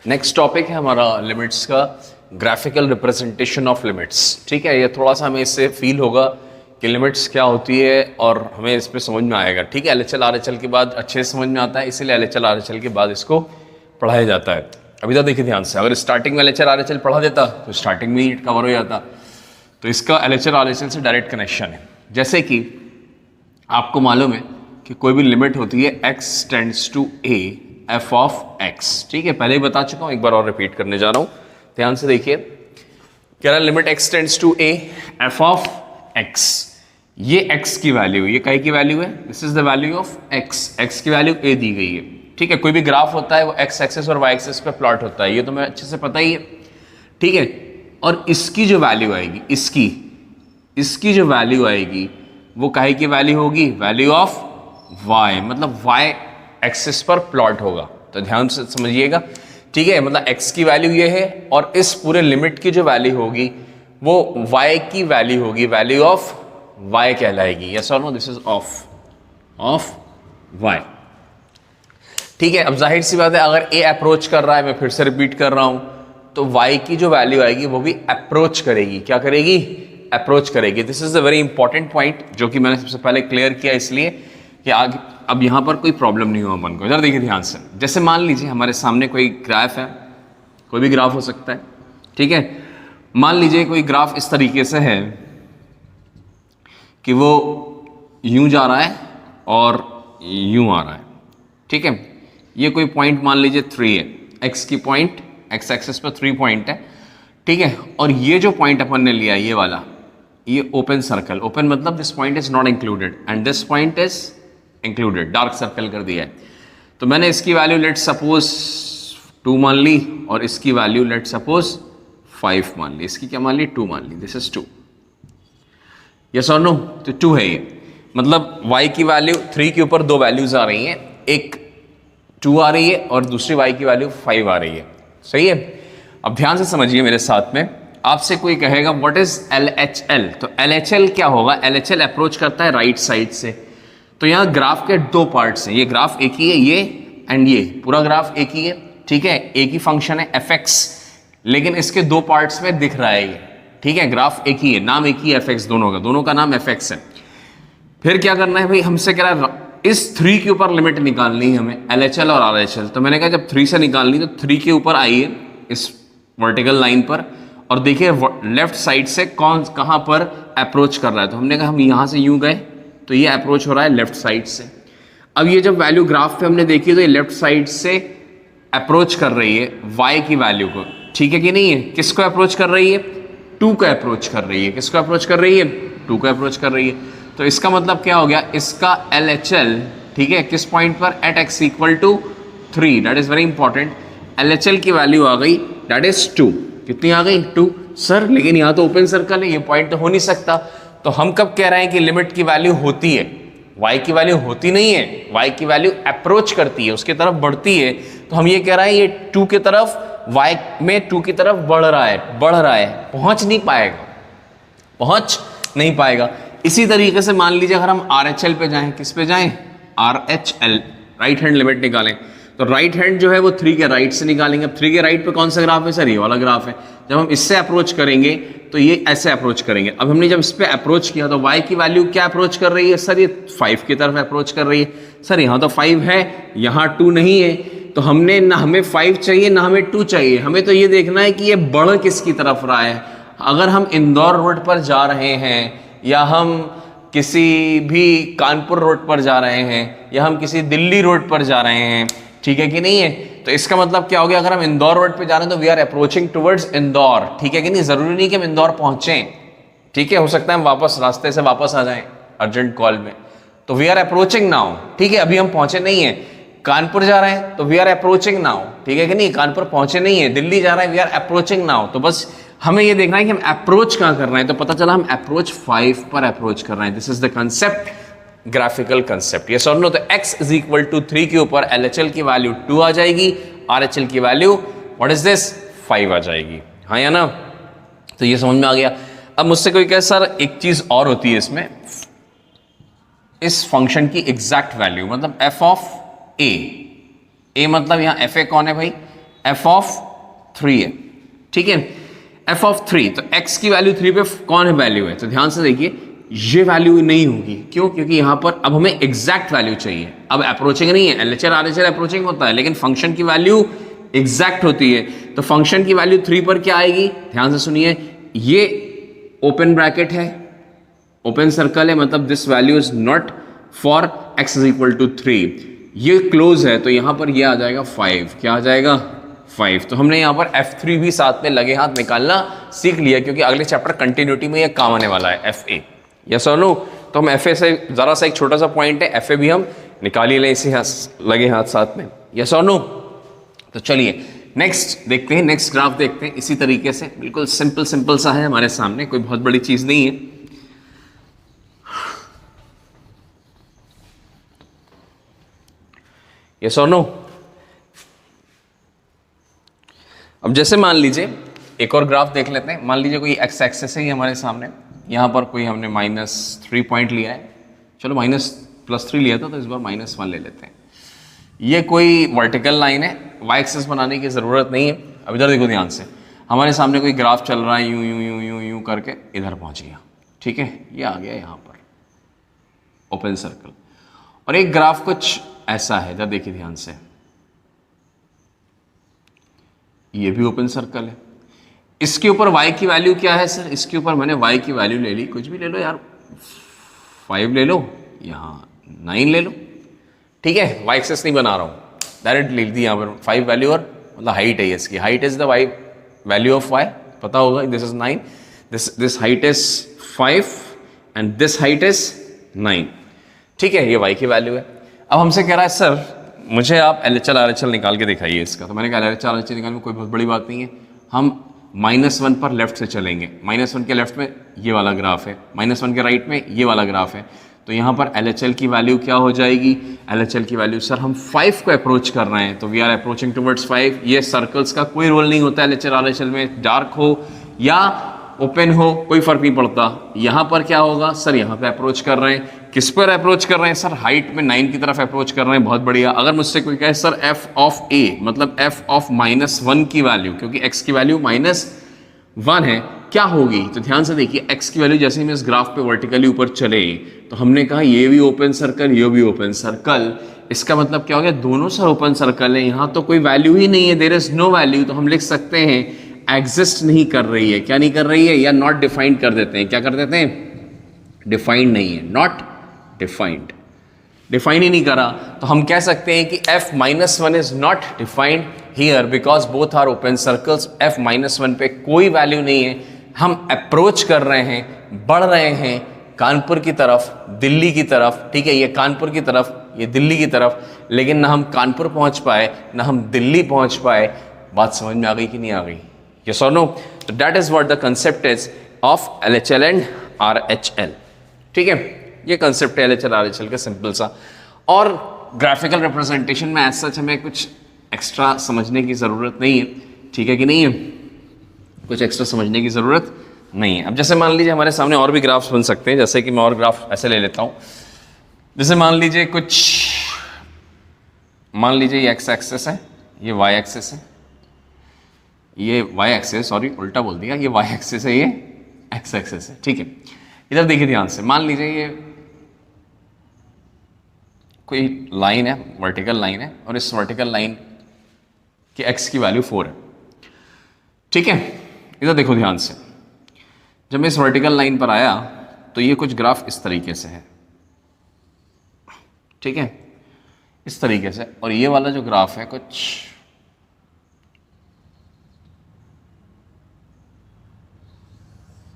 Next topic है हमारा limits का ग्राफिकल रिप्रेजेंटेशन ऑफ लिमिट्स। ठीक है, ये थोड़ा सा हमें इससे फील होगा कि लिमिट्स क्या होती है और हमें इस पर समझ में आएगा। ठीक है, एलएचएल आरएचएल के बाद अच्छे से समझ में आता है, इसीलिए एलएचएल आरएचएल के बाद इसको पढ़ाया जाता है। अभी तो देखिए ध्यान से, अगर स्टार्टिंग में एलएचएल आरएचएल पढ़ा देता तो स्टार्टिंग में ही कवर हो जाता। तो इसका एलएचएल आरएचएल से डायरेक्ट कनेक्शन है। जैसे कि आपको मालूम है कि कोई भी लिमिट होती है x tends to a f of x। ठीक है, पहले ही बता चुका हूँ, एक बार और रिपीट करने जा रहा हूँ, ध्यान से देखिए। कह रहा limit x tends to a f of x। ये x की वैल्यू, ये कई की वैल्यू है, this is the value of x की वैल्यू a दी गई है। ठीक है, कोई भी ग्राफ होता है वो x एक्सिस और y एक्सिस पे प्लॉट होता है, ये तो मैं अच्छे से पता ही है। ठीक है, और इसकी जो वैल्यू आएगी, इसकी जो वैल्यू आएगी वो काहे की वैल्यू होगी, वैल्यू ऑफ y, मतलब y एक्सिस पर प्लॉट होगा। तो ध्यान से समझिएगा। ठीक है, मतलब x की वैल्यू ये है और इस पूरे लिमिट की जो वैल्यू होगी वो y की वैल्यू होगी, वैल्यू ऑफ y कहलाएगी। यस और no, this is of y। ठीक है, अब जाहिर सी बात है, अगर a अप्रोच कर रहा है, मैं फिर से रिपीट कर रहा हूं, तो y की जो वैल्यू आएगी वो भी अप्रोच करेगी। क्या करेगी, अप्रोच करेगी। This is a very important point जो कि मैंने सबसे पहले क्लियर किया, इसलिए कि आगे अब यहां पर कोई प्रॉब्लम नहीं हो अपन को। जरा देखिए ध्यान से, जैसे मान लीजिए हमारे सामने कोई ग्राफ है, कोई भी ग्राफ हो सकता है। ठीक है, मान लीजिए कोई ग्राफ इस तरीके से है कि वो यूं जा रहा है और यूं आ रहा है। ठीक है, ये कोई पॉइंट मान लीजिए 3 है, एक्स की पॉइंट, एक्स एक्सिस पर 3 पॉइंट है। ठीक है, और ये जो पॉइंट अपन ने लिया, ये वाला, ये ओपन सर्कल, ओपन मतलब this point is not included and this point is included, dark circle कर दिया है। तो मैंने इसकी वैल्यू लेट सपोज 2 मान ली और इसकी वैल्यू लेट सपोज 5 मान ली, इसकी क्या मान ली, 2 मान ली, दिस इज 2। यस और नो, तो 2 है ये, मतलब y की वैल्यू 3 के ऊपर 2 वैल्यूज आ रही हैं, एक 2 आ रही है और दूसरी y की वैल्यू 5 आ रही है। सही है, अब ध्यान से समझिए मेरे साथ में। आपसे कोई कहेगा व्हाट इज LHL, तो LHL क्या होगा, LHL अप्रोच करता है राइट साइड से। तो यहाँ ग्राफ के 2 पार्ट्स हैं, ये ग्राफ एक ही है, ये एंड ये पूरा ग्राफ एक ही है। ठीक है, एक ही फंक्शन है fx, लेकिन इसके 2 पार्ट्स में दिख रहा है ये। ठीक है, ग्राफ एक ही है, नाम एक ही है fx, दोनों का नाम fx है। फिर क्या करना है भाई, हमसे कह रहा है इस 3 के ऊपर लिमिट निकालनी है हमें, LHL और RHL। तो मैंने कहा जब 3 से निकालनी तो 3 के ऊपर आइए इस वर्टिकल लाइन पर और देखिए लेफ्ट साइड से कहां पर अप्रोच कर रहा है। तो हमने कहा हम यहां से यूं गए तो ये अप्रोच हो रहा है लेफ्ट साइड से। अब ये जब वैल्यू ग्राफ पे हमने देखी तो ये लेफ्ट साइड से अप्रोच कर रही है y की वैल्यू को। ठीक है कि नहीं है, किसको अप्रोच कर रही है, 2 को अप्रोच कर रही है। किसको अप्रोच कर रही है, 2 को अप्रोच कर रही है। तो इसका मतलब क्या हो गया, इसका LHL, ठीक है, किस पॉइंट पर, at x equal to 3, that is very important. LHL की वैल्यू आ गई, दैट इज 2। कितनी आ गई, 2। सर लेकिन यहाँ तो ओपन सर्कल है, ये पॉइंट तो हो नहीं सकता। तो हम कब कह रहे हैं कि लिमिट की वैल्यू होती है, y की वैल्यू होती नहीं है, y की वैल्यू अप्रोच करती है, उसके तरफ बढ़ती है। तो हम ये कह रहे हैं ये 2 की तरफ, y में 2 की तरफ बढ़ रहा है, पहुंच नहीं पाएगा। इसी तरीके से मान लीजिए अगर हम RHL पे जाएं, किस पे जाएं, RHL, राइट हैंड लिमिट निकालें, तो राइट हैंड जो है वो 3 के राइट से निकालेंगे। अब 3 के राइट पे कौन सा ग्राफ है सर, ये वाला ग्राफ है। जब हम इससे अप्रोच करेंगे तो ये ऐसे अप्रोच करेंगे। अब हमने जब इस पे अप्रोच किया तो y की वैल्यू क्या अप्रोच कर रही है सर, ये 5 की तरफ अप्रोच कर रही है। सर यहाँ तो 5 है, यहाँ 2 नहीं है। तो हमने ना हमें 5 चाहिए ना हमें 2 चाहिए, हमें तो ये देखना है कि ये बढ़ किसकी तरफ रहा है। अगर हम इंदौर रोड पर जा रहे हैं या हम किसी भी कानपुर रोड पर जा रहे हैं या हम किसी दिल्ली रोड पर जा रहे हैं, ठीक है कि नहीं है, तो इसका मतलब क्या हो गया, अगर हम इंदौर रोड पे जा रहे हैं तो we are approaching towards Indore. ठीक है कि नहीं, जरूरी नहीं कि हम इंदौर पहुंचे। ठीक है, हो सकता है हम वापस रास्ते से वापस आ जाएं अर्जेंट कॉल में, तो वी आर अप्रोचिंग नाउ। ठीक है, अभी हम पहुंचे नहीं है। कानपुर जा रहे हैं तो वी आर अप्रोचिंग नाउ। ठीक है कि नहीं, कानपुर पहुंचे नहीं है। दिल्ली जा रहे हैं, वी आर अप्रोचिंग नाउ। तो बस हमें ये देखना है कि हम अप्रोच कहाँ कर रहे हैं। तो पता चला हम अप्रोच 5 पर अप्रोच कर रहे हैं। This is the concept, graphical concept. Yes और नो, तो x इज इक्वल टू 3 के ऊपर LHL की वैल्यू 2 आ जाएगी, RHL की वैल्यू व्हाट इज दिस, 5 आ जाएगी। हाँ या ना, तो ये समझ में आ गया। अब मुझसे कोई कहे सर एक चीज और होती है इसमें, इस फंक्शन की एग्जैक्ट वैल्यू, मतलब f ऑफ a मतलब यहाँ fa कौन है भाई, एफ ऑफ 3 है, ठीक है, एफ ऑफ 3, तो x की वैल्यू 3 पे कौन है वैल्यू है, तो ध्यान से देखिए ये वैल्यू नहीं होगी, क्यों, क्योंकि यहां पर अब हमें एग्जैक्ट वैल्यू चाहिए, अब अप्रोचिंग नहीं है, एलएचआर आरएचआर अप्रोचिंग होता है, लेकिन फंक्शन की वैल्यू एग्जैक्ट होती है, तो फंक्शन की वैल्यू 3 पर क्या आएगी, ध्यान से सुनिए, ये ओपन ब्रैकेट है, ओपन सर्कल है, मतलब this value is not for x is equal to 3, ये क्लोज है, तो यहां पर ये आ जाएगा 5, क्या आ जाएगा 5, तो हमने यहाँ पर F3 भी साथ में लगे हाथ निकालना सीख लिया, क्योंकि अगले चैप्टर कंटिन्यूटी में ये काम आने वाला है FA, यस और नो, तो हम FA से ज़रा सा एक छोटा सा पॉइंट है, FA भी हम निकाल ही लें इसी लगे हाथ साथ में, यस और नो। तो चलिए नेक्स्ट देखते हैं, नेक्स्ट ग्राफ देखते हैं, इसी तरीके से बिल्कुल सिंपल सिंपल सा है हमारे सामने, कोई बहुत बड़ी चीज़ नहीं है। यस और नो। अब जैसे मान लीजिए एक और ग्राफ देख लेते हैं, मान लीजिए कोई एक्स एक्सेस है ये हमारे सामने, यहाँ पर कोई हमने -3 पॉइंट लिया है, चलो +3 लिया था तो इस बार -1 ले लेते हैं। ये कोई वर्टिकल लाइन है, वाई एक्सेस बनाने की ज़रूरत नहीं है। अब इधर देखो ध्यान से, हमारे सामने कोई ग्राफ चल रहा है यूं यूं यूं यूं यूं करके इधर पहुँच गया, ठीक है, ये आ गया यहाँ पर ओपन सर्कल, और एक ग्राफ कुछ ऐसा है, इधर देखिए ध्यान से, ये भी ओपन सर्कल है, इसके ऊपर y की वैल्यू क्या है सर, इसके ऊपर मैंने y की वैल्यू ले ली, कुछ भी ले लो यार, 5 ले लो, यहाँ 9 ले लो, ठीक है, y एक्सेस नहीं बना रहा हूँ, डायरेक्ट लिख दी यहाँ पर 5 वैल्यू, और मतलब हाइट है इसकी, height is the y value of y, पता होगा, this is 9, this height is 5 and this height is 9, ठीक है, ये y की वैल्यू है। अब हमसे कह रहा है सर मुझे आप LHL RHL निकाल के दिखाइए इसका, तो मैंने कहा LHL RHL निकालने में कोई बहुत बड़ी बात नहीं है, हम -1 पर लेफ्ट से चलेंगे, -1 के लेफ्ट में ये वाला ग्राफ है, -1 के राइट में ये वाला ग्राफ है, तो यहाँ पर LHL की वैल्यू क्या हो जाएगी, LHL की वैल्यू सर हम 5 को अप्रोच कर रहे हैं, तो वी आर अप्रोचिंग टुवर्ड्स 5, ये सर्कल्स का कोई रोल नहीं होता LHL RHL में, डार्क हो या ओपन हो कोई फर्क नहीं पड़ता। यहाँ पर क्या होगा सर, यहाँ पे अप्रोच कर रहे हैं, किस पर अप्रोच कर रहे हैं सर, हाइट में 9 की तरफ अप्रोच कर रहे हैं, बहुत बढ़िया। अगर मुझसे कोई कहे सर f ऑफ a मतलब f ऑफ -1 की वैल्यू, क्योंकि x की वैल्यू -1 है, क्या होगी, तो ध्यान से देखिए x की वैल्यू जैसे ही मैं इस ग्राफ पे वर्टिकली ऊपर चले, तो हमने कहा ये भी ओपन सर्कल, ये भी ओपन सर्कल, इसका मतलब क्या हो गया, दोनों सर ओपन सर्कल है, यहाँ तो कोई वैल्यू ही नहीं है, देयर इज नो वैल्यू, तो हम लिख सकते हैं एग्जिस्ट नहीं कर रही है, क्या नहीं कर रही है, या नॉट डिफाइंड कर देते हैं, क्या कर देते हैं, डिफाइंड नहीं है, नॉट डिफाइंड, डिफाइन ही नहीं करा, तो हम कह सकते हैं कि f-1 is not defined here because both are open circles, f-1 पे कोई वैल्यू नहीं है, हम अप्रोच कर रहे हैं, बढ़ रहे हैं कानपुर की तरफ, दिल्ली की तरफ, ठीक है, ये कानपुर की तरफ, ये दिल्ली की तरफ, लेकिन ना हम कानपुर पहुंच पाए ना हम दिल्ली पहुंच पाए। बात समझ में आ गई कि नहीं आ गई, yes or no? So that is what the concept is of LHL and RHL, ठीक है, ये कंसेप्ट है LHL RHL का सिंपल सा, और ग्राफिकल रिप्रेजेंटेशन में ऐसा सच हमें कुछ एक्स्ट्रा समझने की ज़रूरत नहीं है, ठीक है कि नहीं है, कुछ एक्स्ट्रा समझने की ज़रूरत नहीं है। अब जैसे मान लीजिए हमारे सामने और भी ग्राफ्स बन सकते हैं, जैसे कि मैं और ग्राफ ऐसे ले लेता हूँ, जैसे मान लीजिए कुछ, मान लीजिए ये x एक्सेस है, ये y एक्सेस है, ये y एक्सेस, सॉरी उल्टा बोल दिया, ये y एक्सेस है, ये x एक्सेस है, ठीक है। इधर देखिए ध्यान से, मान लीजिए ये कोई लाइन है, वर्टिकल लाइन है, और इस वर्टिकल लाइन की x की वैल्यू 4 है, ठीक है। इधर देखो ध्यान से, जब मैं इस वर्टिकल लाइन पर आया तो ये कुछ ग्राफ इस तरीके से है, ठीक है, इस तरीके से, और ये वाला जो ग्राफ है कुछ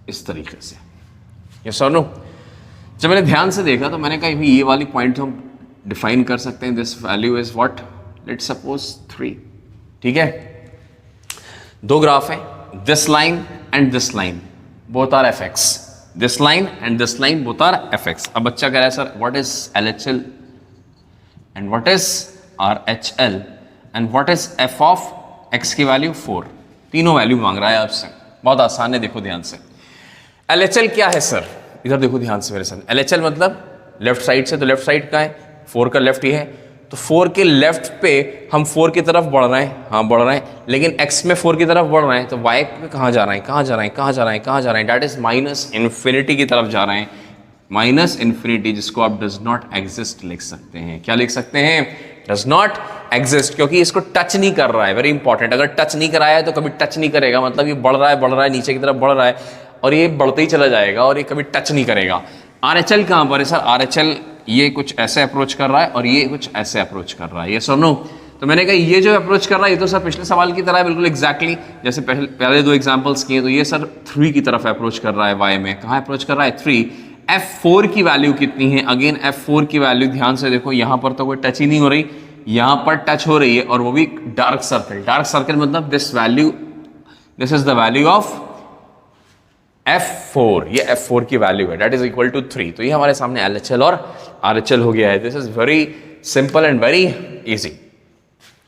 इस तरीके से, यस और नो। जब मैंने ध्यान से देखा तो मैंने कहा भी ये वाली पॉइंट हम डिफाइन कर सकते हैं, this value is what, let's suppose 3, ठीक है। दो ग्राफ है, this line and this line, both are fx, this line and this line both are fx। अब बच्चा कह रहा है sir what is LHL and what is RHL and what is f of x की value 4, तीनों value मांग रहा है आपसे, बहुत आसान है, देखो ध्यान से। LHL क्या है सर, इधर देखो ध्यान से मेरे साथ, LHL मतलब लेफ्ट साइड से, तो लेफ्ट साइड का है, 4 का लेफ्ट ही है, तो 4 के लेफ्ट पे हम 4 की तरफ बढ़ रहे हैं, हाँ बढ़ रहे हैं, लेकिन x में 4 की तरफ बढ़ रहे हैं, तो y पे कहाँ जा रहे हैं, कहाँ जा रहे हैं, कहाँ जा रहे हैं, कहाँ जा रहे हैं, डैट इज माइनस इन्फिनिटी की तरफ जा रहे हैं, माइनस इन्फिनिटी, जिसको आप डज नॉट एग्जिस्ट लिख सकते हैं। क्या लिख सकते हैं? डज नॉट एग्जिस्ट, क्योंकि इसको टच नहीं कर रहा है, वेरी इंपॉर्टेंट। अगर टच नहीं कराया है तो कभी टच नहीं करेगा, मतलब ये बढ़ रहा है नीचे की तरफ बढ़ रहा है, और ये बढ़ते ही चला जाएगा और ये कभी टच नहीं करेगा। RHL कहाँ पर है सर? RHL ये कुछ ऐसे अप्रोच कर रहा है और ये कुछ ऐसे अप्रोच कर रहा है, ये सुनो। तो मैंने कहा ये जो अप्रोच कर रहा है ये तो सर पिछले सवाल की तरह है, बिल्कुल एग्जैक्टली जैसे पहले दो एग्जांपल्स किए। तो ये सर 3 की तरफ अप्रोच कर रहा है, y में कहाँ अप्रोच कर रहा है? 3। F4 की वैल्यू कितनी है? अगेन F4 की वैल्यू ध्यान से देखो, यहाँ पर तो कोई टच ही नहीं हो रही, यहाँ पर टच हो रही है, और वो भी डार्क सर्कल। डार्क सर्कल मतलब this is the value of F4, ये F4 की वैल्यू है, डेट इज इक्वल टू 3। तो ये हमारे सामने LHL और RHL हो गया है। This is very simple and very easy.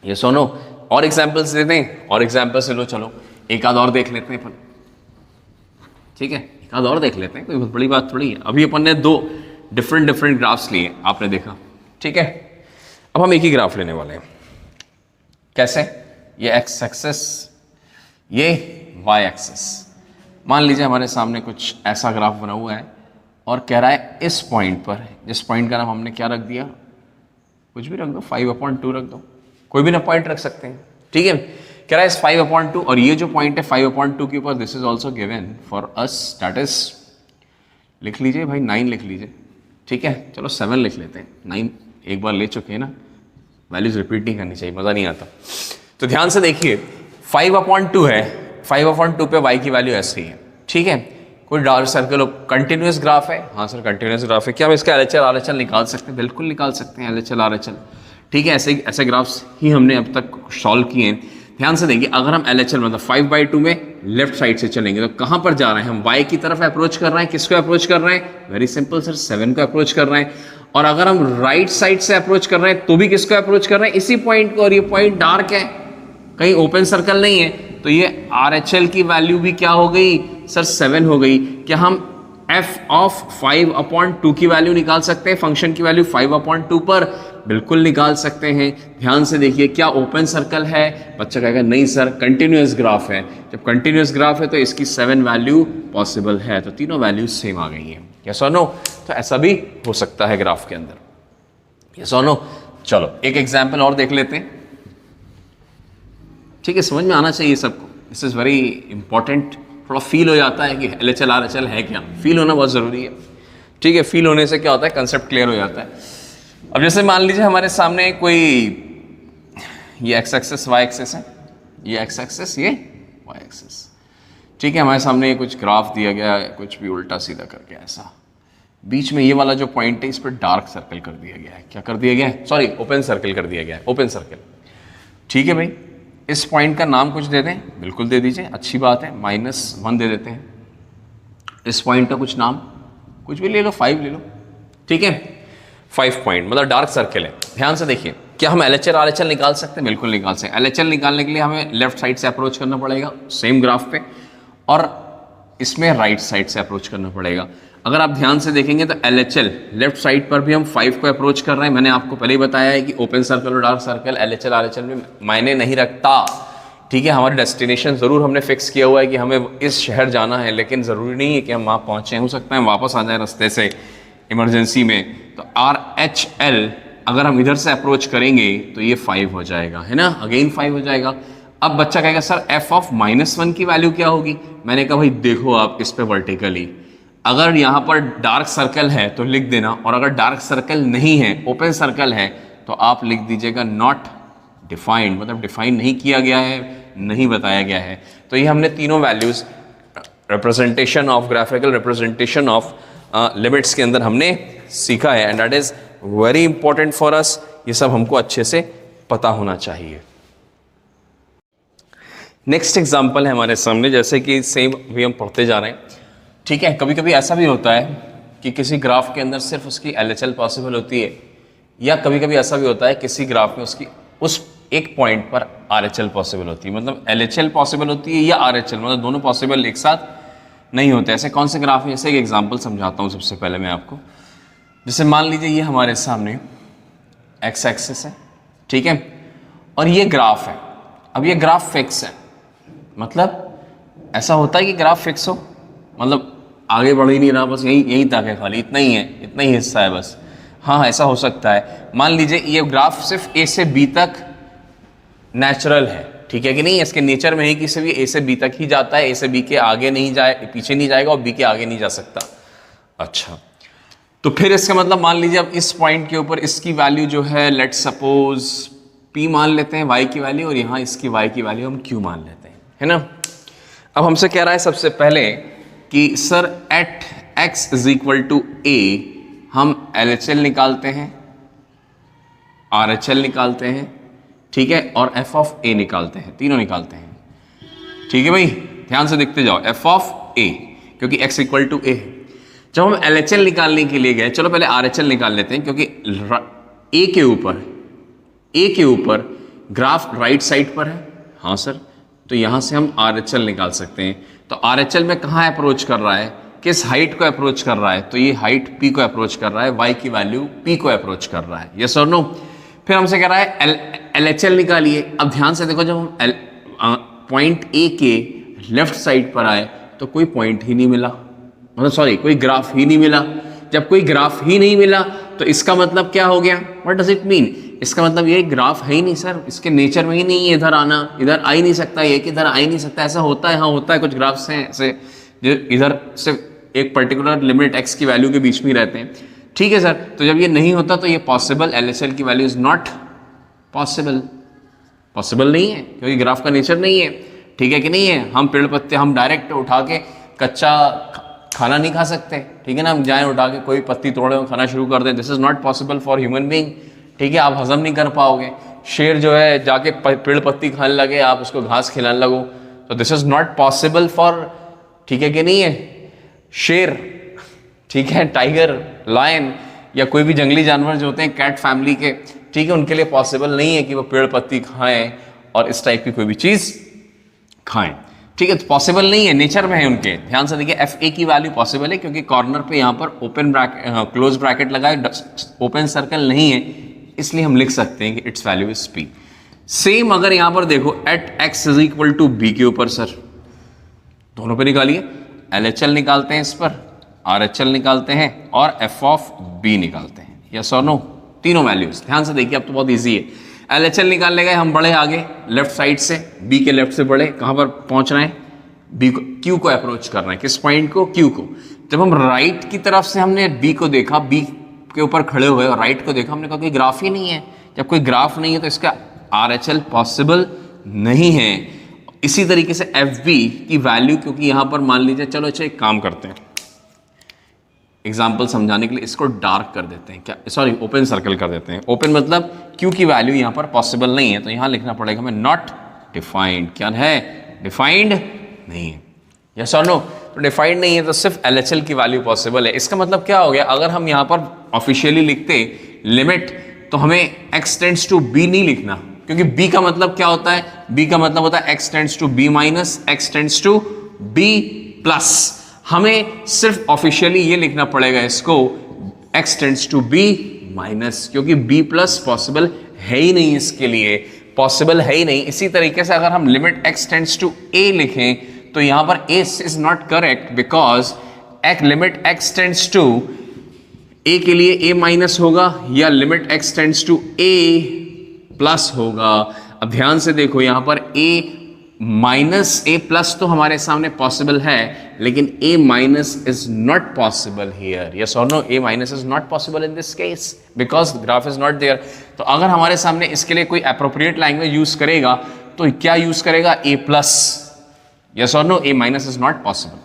ये सुनो, और एग्जाम्पल्स देते हैं, और एग्जाम्पल्स ले लो, चलो एक आध और देख लेते हैं अपन, ठीक है, एक आध और देख लेते हैं, कोई बहुत बड़ी बात थोड़ी है। अभी अपन ने 2 डिफरेंट ग्राफ्स लिए, आपने देखा, ठीक है। अब हम एक ही ग्राफ लेने वाले हैं। कैसे? ये x एक्सिस, ये y एक्सिस। मान लीजिए हमारे सामने कुछ ऐसा ग्राफ बना हुआ है और कह रहा है इस पॉइंट पर, जिस पॉइंट का नाम हमने क्या रख दिया, कुछ भी रख दो, 5/2 रख दो, कोई भी ना पॉइंट रख सकते हैं, ठीक है। कह रहा है इस 5/2, और ये जो पॉइंट है 5/2 के ऊपर, this is also given for us, that is, लिख लीजिए भाई 9 लिख लीजिए, ठीक है। चलो 7 लिख लेते हैं, 9 एक बार ले चुके हैं ना, वैल्यूज रिपीट नहीं करनी चाहिए, मज़ा नहीं आता। तो ध्यान से देखिए 5/2 है, 5/2 पे y की वैल्यू ऐसे ही है, ठीक है। कोई डार्क सर्कल, कंटिन्यूस ग्राफ है, हाँ सर कंटिन्यूस ग्राफ है। क्या हम इसका LHL RHL निकाल सकते हैं? बिल्कुल निकाल सकते हैं LHL RHL, ठीक है। ऐसे ग्राफ्स ही हमने अब तक सॉल्व किए हैं। ध्यान से देखिए, अगर हम LHL मतलब 5/2 में लेफ्ट साइड से चलेंगे तो कहाँ पर जा रहे हैं हम? y की तरफ अप्रोच कर रहे हैं। किसको अप्रोच कर रहे हैं? वेरी सिंपल सर, 7 को अप्रोच कर रहे हैं। और अगर हम राइट साइड से अप्रोच कर रहे हैं तो भी किसको अप्रोच कर रहे हैं? इसी पॉइंट को, और ये पॉइंट डार्क है, कहीं ओपन सर्कल नहीं है, तो ये RHL की वैल्यू भी क्या हो गई सर? 7 हो गई। क्या हम f ऑफ 5/2 की वैल्यू निकाल सकते हैं? फंक्शन की वैल्यू 5/2 पर बिल्कुल निकाल सकते हैं। ध्यान से देखिए, क्या ओपन सर्कल है? बच्चा कहेगा नहीं सर, कंटिन्यूअस ग्राफ है। जब कंटिन्यूअस ग्राफ है तो इसकी 7 वैल्यू पॉसिबल है, तो तीनों वैल्यू सेम आ गई हैं। यस और नो? तो ऐसा भी हो सकता है ग्राफ के अंदर। यस और नो? चलो एक एग्जाम्पल और देख लेते हैं, ठीक है। समझ में आना चाहिए सबको, दिस इज़ वेरी इंपॉर्टेंट। थोड़ा फील हो जाता है कि LHL RHL है क्या, फील होना बहुत ज़रूरी है, ठीक है। फील होने से क्या होता है, कंसेप्ट क्लियर हो जाता है। अब जैसे मान लीजिए हमारे सामने कोई, ये x एक्सिस y एक्सिस है, ये x एक्सिस, ये y एक्सिस, ठीक है। हमारे सामने कुछ ग्राफ दिया गया है, कुछ भी उल्टा सीधा करके ऐसा, बीच में ये वाला जो पॉइंट है इस पर डार्क सर्कल कर दिया गया है। क्या कर दिया गया है? सॉरी, ओपन सर्कल कर दिया गया है, ओपन सर्कल, ठीक है भाई। इस पॉइंट का नाम कुछ दे दें, बिल्कुल दे दीजिए, अच्छी बात है, -1 दे देते हैं। इस पॉइंट का कुछ नाम, कुछ भी ले लो, 5 ले लो, ठीक है। 5 पॉइंट मतलब डार्क सर्कल है। ध्यान से देखिए, क्या हम LHL RHL निकाल सकते हैं? बिल्कुल निकाल सकते हैं। LHL निकालने के लिए हमें लेफ्ट साइड से अप्रोच करना पड़ेगा सेम ग्राफ पे, और इसमें राइट साइड से अप्रोच करना पड़ेगा। अगर आप ध्यान से देखेंगे तो LHL लेफ्ट साइड पर भी हम 5 को अप्रोच कर रहे हैं। मैंने आपको पहले ही बताया है कि ओपन सर्कल और डार्क सर्कल LHL RHL में मायने नहीं रखता, ठीक है। हमारे डेस्टिनेशन ज़रूर हमने फिक्स किया हुआ है कि हमें इस शहर जाना है, लेकिन ज़रूरी नहीं है कि हम वहाँ पहुँचें, हो सकता है वापस आ जाए रास्ते से इमरजेंसी में। तो RHL अगर हम इधर से अप्रोच करेंगे तो ये 5 हो जाएगा, है ना, अगेन 5 हो जाएगा। अब बच्चा कहेगा सर f ऑफ -1 की वैल्यू क्या होगी? मैंने कहा भाई देखो आप इस पे वर्टिकली, अगर यहाँ पर डार्क सर्कल है तो लिख देना, और अगर डार्क सर्कल नहीं है, ओपन सर्कल है, तो आप लिख दीजिएगा नॉट डिफाइंड, मतलब डिफाइन नहीं किया गया है, नहीं बताया गया है। तो ये हमने तीनों values representation of, graphical representation of limits के अंदर हमने सीखा है, and that is very important for us. ये सब हमको अच्छे से पता होना चाहिए। नेक्स्ट एग्जाम्पल है हमारे सामने, जैसे कि सेम भी हम पढ़ते जा रहे हैं, ठीक है। कभी कभी ऐसा भी होता है कि किसी ग्राफ के अंदर सिर्फ उसकी LHL पॉसिबल होती है, या कभी कभी ऐसा भी होता है किसी ग्राफ में उसकी उस एक पॉइंट पर RHL पॉसिबल होती है, मतलब LHL पॉसिबल होती है या RHL, मतलब दोनों पॉसिबल एक साथ नहीं होते। ऐसे कौन से ग्राफ है? जैसे एक एग्जाम्पल समझाता हूँ सबसे पहले मैं आपको। जैसे मान लीजिए ये हमारे सामने एक्स एक्सिस है, ठीक है, और ये ग्राफ है। अब ये ग्राफ फिक्स है, मतलब ऐसा होता है कि ग्राफ फिक्स हो, मतलब आगे बढ़ ही नहीं रहा, बस यही तक है, खाली इतना ही है, इतना ही हिस्सा है बस। हाँ, ऐसा हो सकता है। मान लीजिए ये ग्राफ सिर्फ ए से बी तक नेचुरल है, ठीक है कि नहीं, इसके नेचर में ही कि सिर्फ ये ए से बी तक ही जाता है, ए से बी के आगे नहीं जाए, पीछे नहीं जाएगा, और बी के आगे नहीं जा सकता। अच्छा, तो फिर इसका मतलब मान लीजिए अब इस पॉइंट के ऊपर इसकी वैल्यू जो है, लेट सपोज p मान लेते हैं y की वैल्यू, और यहाँ इसकी y की वैल्यू हम q मान लेते हैं, है ना। अब हमसे कह रहा है सबसे पहले कि sir at x is equal to a हम LHL निकालते हैं, RHL निकालते हैं, ठीक है, और f ऑफ a निकालते हैं, तीनों निकालते हैं, ठीक है भाई, ध्यान से देखते जाओ, f ऑफ a, क्योंकि x इक्वल टू a है। जब हम LHL निकालने के लिए गए, चलो पहले RHL निकाल लेते हैं, क्योंकि a के ऊपर ग्राफ राइट साइड पर है, हाँ सर, तो यहां से हम RHL निकाल सकते हैं। तो RHL में कहाँ अप्रोच कर रहा है, किस हाइट को अप्रोच कर रहा है, तो ये हाइट P को अप्रोच कर रहा है, y की वैल्यू P को अप्रोच कर रहा है, यस और नो। फिर हमसे कह रहा है LHL निकालिए। अब ध्यान से देखो, जब हम पॉइंट A के लेफ्ट साइड पर आए तो कोई पॉइंट ही नहीं मिला, मतलब सॉरी, कोई ग्राफ ही नहीं मिला। जब कोई ग्राफ ही नहीं मिला तो इसका मतलब क्या हो गया, व्हाट डज इट मीन, इसका मतलब ये ग्राफ है ही नहीं सर, इसके नेचर में ही नहीं है इधर आना, इधर आ ही नहीं सकता, ये कि इधर आ ही नहीं सकता। ऐसा होता है, हाँ होता है, कुछ ग्राफ्स हैं ऐसे जो इधर सिर्फ एक पर्टिकुलर लिमिट x की वैल्यू के बीच में ही रहते हैं, ठीक है सर। तो जब ये नहीं होता तो ये पॉसिबल, LHL की वैल्यू इज नॉट पॉसिबल नहीं है, क्योंकि ग्राफ का नेचर नहीं है, ठीक है कि नहीं है। हम पेड़ पत्ते हम डायरेक्ट उठा के कच्चा खाना नहीं खा सकते, ठीक है ना, हम जाएं उठा के कोई पत्ती तोड़े और खाना शुरू कर दें, this is not possible for human being, ठीक है, आप हजम नहीं कर पाओगे। शेर जो है जाके पेड़ पत्ती खाने लगे, आप उसको घास खिलाने लगो, तो this is not possible for, ठीक है कि नहीं है, शेर, ठीक है, टाइगर, लायन या कोई भी जंगली जानवर जो होते हैं कैट फैमिली के, ठीक है, उनके लिए पॉसिबल नहीं है कि वो पेड़ पत्ती खाएं और इस टाइप की कोई भी चीज खाएं, ठीक है, तो पॉसिबल नहीं है, नेचर में है उनके। ध्यान से देखिए, एफ ए की वैल्यू पॉसिबल है क्योंकि कॉर्नर पे यहाँ पर ओपन ब्रैकेट, क्लोज ब्रैकेट लगा है, ओपन सर्कल नहीं है, इसलिए हम लिख सकते हैं कि its value is P. Same अगर यहाँ पर देखो at X is equal to B के ऊपर, सर दोनों पे निकालिए, LHL निकालते हैं इस पर, RHL निकालते हैं और f ऑफ b निकालते हैं, यस और नो, तीनों वैल्यूज। ध्यान से देखिए, अब तो बहुत इजी है। LHL निकालने गए हम, बढ़े आगे लेफ्ट साइड से, b के लेफ्ट से बढ़े, कहाँ पर पहुंच रहे हैं, b को, q को अप्रोच कर रहे हैं, किस पॉइंट को, q को। जब हम राइट की तरफ से हमने b को देखा, b के ऊपर खड़े हुए और राइट को देखा, हमने कहा कोई ग्राफ ही नहीं है। जब कोई ग्राफ नहीं है तो इसका RHL पॉसिबल नहीं है। इसी तरीके से FB की वैल्यू, क्योंकि यहां पर मान लीजिए, चलो अच्छा एक काम करते हैं, एग्जाम्पल समझाने के लिए इसको डार्क कर देते हैं, क्या सॉरी ओपन सर्कल कर देते हैं। ओपन मतलब Q की वैल्यू यहां पर पॉसिबल नहीं है, तो यहां लिखना पड़ेगा हमें नॉट डिफाइंड, क्या है, डिफाइंड नहीं है, यस और नो। तो डिफाइंड नहीं है तो सिर्फ LHL की वैल्यू पॉसिबल है। इसका मतलब क्या हो गया, अगर हम यहां पर ऑफिशियली लिखते लिमिट, तो हमें x टेंड्स टू b नहीं लिखना, क्योंकि b का मतलब क्या होता है, b का मतलब होता है x tends to b minus x tends to b plus. हमें सिर्फ ऑफिशियली ये लिखना पड़ेगा इसको x tends to b minus, क्योंकि b प्लस पॉसिबल है ही नहीं, इसके लिए पॉसिबल है ही नहीं। इसी तरीके से अगर हम limit x tends to a लिखें तो यहां पर a is not correct, because limit x tends to a के लिए a माइनस होगा या limit x tends to a plus होगा। अब ध्यान से देखो, यहां पर a माइनस a प्लस तो हमारे सामने पॉसिबल है, लेकिन a minus is not possible here, yes और no, a minus is not possible in this case because graph is not there. तो अगर हमारे सामने इसके लिए कोई अप्रोप्रिएट लैंग्वेज यूज करेगा तो क्या यूज करेगा, a प्लस, यस और no, a minus is not possible,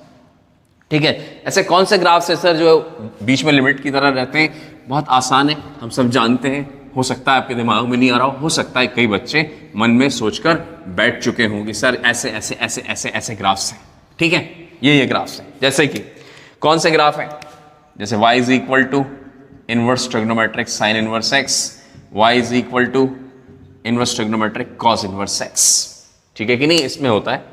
ठीक है। ऐसे कौन से ग्राफ्स है सर जो बीच में लिमिट की तरह रहते हैं, बहुत आसान है, हम सब जानते हैं। हो सकता है आपके दिमाग में नहीं आ रहा हो सकता है कई बच्चे मन में सोचकर बैठ चुके हों कि सर ऐसे ऐसे ऐसे ऐसे ऐसे ग्राफ्स हैं, ठीक है, ये ग्राफ्स हैं। जैसे कि कौन से ग्राफ हैं, जैसे y is equal to inverse trigonometric sine inverse x, y is equal to inverse trigonometric cos inverse x, ठीक है कि नहीं, इसमें होता है,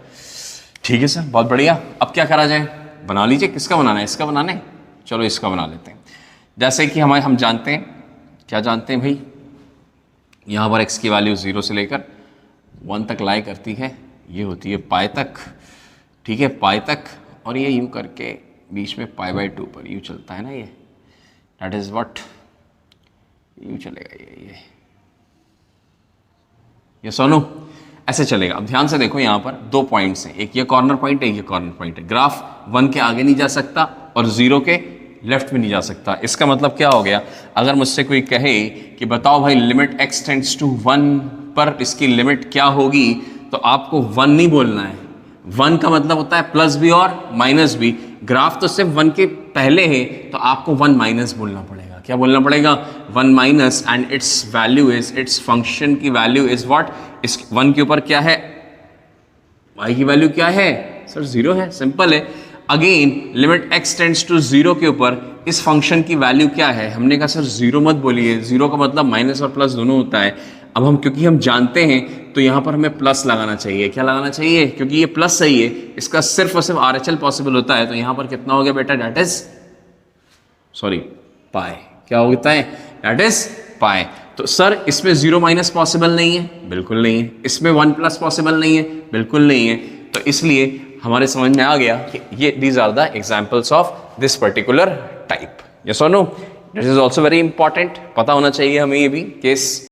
ठीक है सर, बहुत बढ़िया। अब क्या करा जाए, बना लीजिए, किसका बनाना है, इसका बनाना है, चलो इसका बना लेते हैं। जैसे कि हम जानते हैं, क्या जानते हैं भाई, यहाँ पर x की वैल्यू 0 से लेकर 1 तक लाई करती है, ये होती है पाई तक, ठीक है, पाई तक, और ये यूँ करके बीच में π/2 पर यूँ चलता है ना, ये दैट इज़ व्हाट, यूँ चलेगा ये सोनू ऐसे चलेगा। अब ध्यान से देखो, यहाँ पर 2 पॉइंट्स हैं, एक ये कॉर्नर पॉइंट है, एक ये कॉर्नर पॉइंट है। ग्राफ 1 के आगे नहीं जा सकता और 0 के लेफ्ट में नहीं जा सकता। इसका मतलब क्या हो गया, अगर मुझसे कोई कहे कि बताओ भाई लिमिट x टेंड्स टू 1 पर इसकी लिमिट क्या होगी, तो आपको 1 नहीं बोलना है। 1 का मतलब होता है प्लस भी और माइनस भी। ग्राफ तो सिर्फ 1 के पहले है, तो आपको 1 माइनस बोलना पड़ेगा। क्या बोलना पड़ेगा, 1 minus, and it's value is, its function की वैल्यू इज व्हाट, इस 1 के ऊपर क्या है, y की वैल्यू क्या है सर, 0 है, सिंपल है। Again limit x tends to 0 के ऊपर इस फंक्शन की वैल्यू क्या है, हमने कहा सर 0 मत बोलिए, 0 का मतलब माइनस और प्लस दोनों होता है। अब हम क्योंकि हम जानते हैं तो यहाँ पर हमें प्लस लगाना चाहिए। क्या लगाना चाहिए, क्योंकि ये प्लस सही है, इसका सिर्फ और सिर्फ RHL पॉसिबल होता है। तो यहाँ पर कितना हो गया बेटा, डेट इज सॉरी पाई, क्या होता है, डेट इज पाई। तो सर इसमें 0 माइनस पॉसिबल नहीं है, बिल्कुल नहीं है। इसमें 1 प्लस पॉसिबल नहीं है, बिल्कुल नहीं है। तो इसलिए हमारे समझ में आ गया कि ये these are the examples of this particular type. Yes और no, this is also very important, पता होना चाहिए हमें ये भी केस।